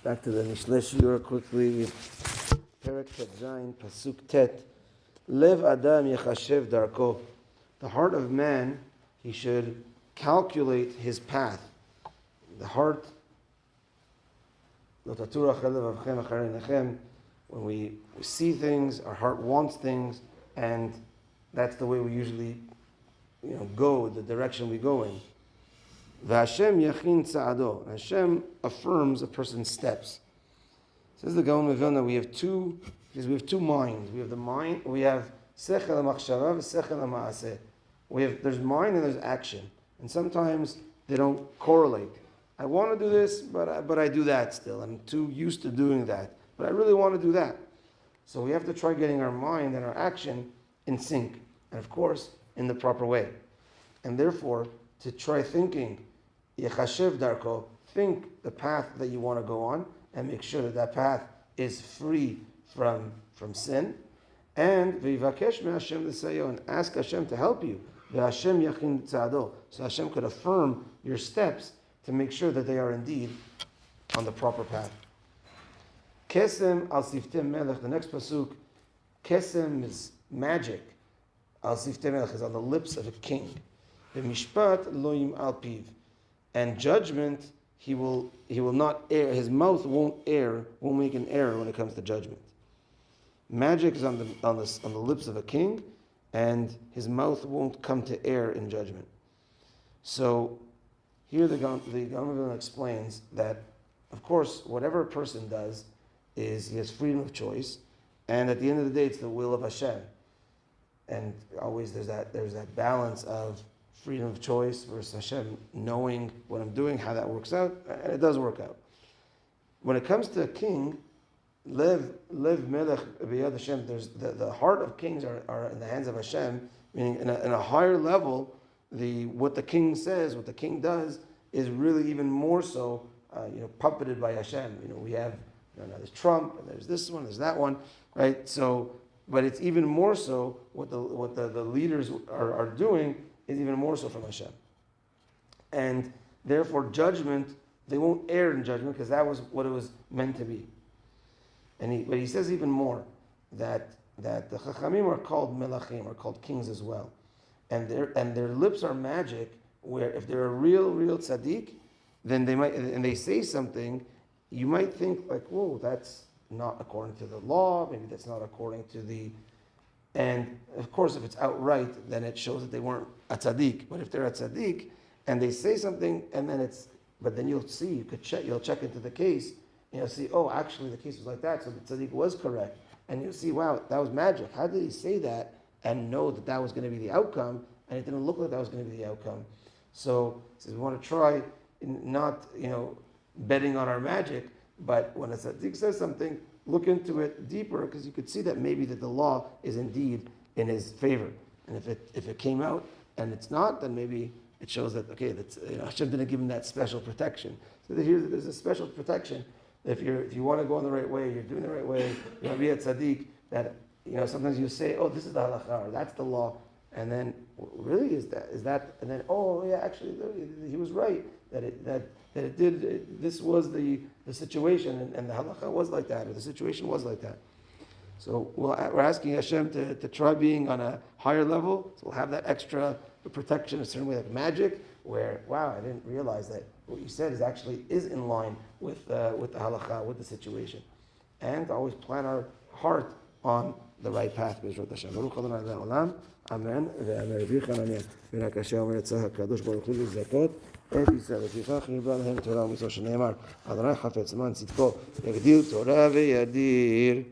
Back to the Mishle Shlomo quickly. Perek Tet Zayin, Pasuk Tet. Lev Adam yechashev darko. The heart of man, he should calculate his path. The heart, when we see things, our heart wants things, and that's the way we usually go, the direction we go in. V'Hashem yachin tza'ado. Hashem affirms a person's steps. Says the Gaon of Vilna, we have two minds. We have the mind, we have sechel ha'machshava v'sechel ha'ma'aseh. There's mind and there's action. And sometimes they don't correlate. I want to do this, but I do that still. I'm too used to doing that. But I really want to do that. So we have to try getting our mind and our action in sync. And of course, in the proper way. And therefore, to try thinking, yechashev darko, think the path that you want to go on, and make sure that that path is free from sin. And v'yivakesh me'Hashem l'sayo, and ask Hashem to help you. V'Hashem yachin tza'ado, so Hashem could affirm your steps to make sure that they are indeed on the proper path. Kesem al siftem melech, the next pasuk, kesem is magic. Al siftem melech is on the lips of a king. V'mishpat lo yim'al piv, and judgment he will not err. His mouth won't make an error when it comes to judgment. Magic is on the lips of a king, and his mouth won't come to err in judgment. So here the Gaon explains that, of course, whatever a person does is he has freedom of choice, and at the end of the day, it's the will of Hashem. And always there's that balance of freedom of choice versus Hashem knowing what I'm doing, how that works out, and it does work out. When it comes to a king, lev melech b'yad Hashem, there's the heart of kings are in the hands of Hashem, meaning in a higher level, what the king says, what the king does, is really even more so, puppeted by Hashem. We have there's Trump, and there's this one, there's that one, right? So, but it's even more so what the leaders are doing is even more so from Hashem. And therefore judgment, they won't err in judgment because that was what it was meant to be. But he says even more that the Chachamim are called Melachim, are called kings as well. And their lips are magic, where if they're a real tzaddik, then they might, and they say something, you might think like, whoa, that's not according to the law, maybe that's not according to and of course, if it's outright, then it shows that they weren't a tzaddik. But if they're a tzaddik, and they say something, and then but then you'll see, you'll check into the case, and you'll see, oh, actually the case was like that, so the tzaddik was correct. And you'll see, wow, that was magic. How did he say that and know that was going to be the outcome, and it didn't look like that was going to be the outcome? So he says we want to try not, betting on our magic, but when a tzaddik says something, look into it deeper, because you could see that maybe that the law is indeed in his favor. And if it came out and it's not, then maybe it shows that Hashem didn't give him that special protection. So there's a special protection. If you want to go in the right way, you're doing the right way, you want to be a tzaddik, that sometimes you say, oh, this is the halakha, or that's the law, and then really is that, and then oh yeah, actually he was right that it did. This was the situation, and the halakha was like that, or the situation was like that. So we're asking Hashem to try being on a higher level. So we'll have that extra protection, a certain way, like magic, where wow, I didn't realize that what you said is in line with the halakha, with the situation, and always plan our heart on the right path. B'ezrat Hashem. Baruch Adonai le'olam. Amen. Ve'amer v'chananeh. V'nakashem omer tzah HaKadosh Baruch Hu l'zakot את ישראל, לפיכך נרבה להם תורה ומצוות שנאמר, אדוני חפץ למען צדקו, יגדיל תורה וידיר.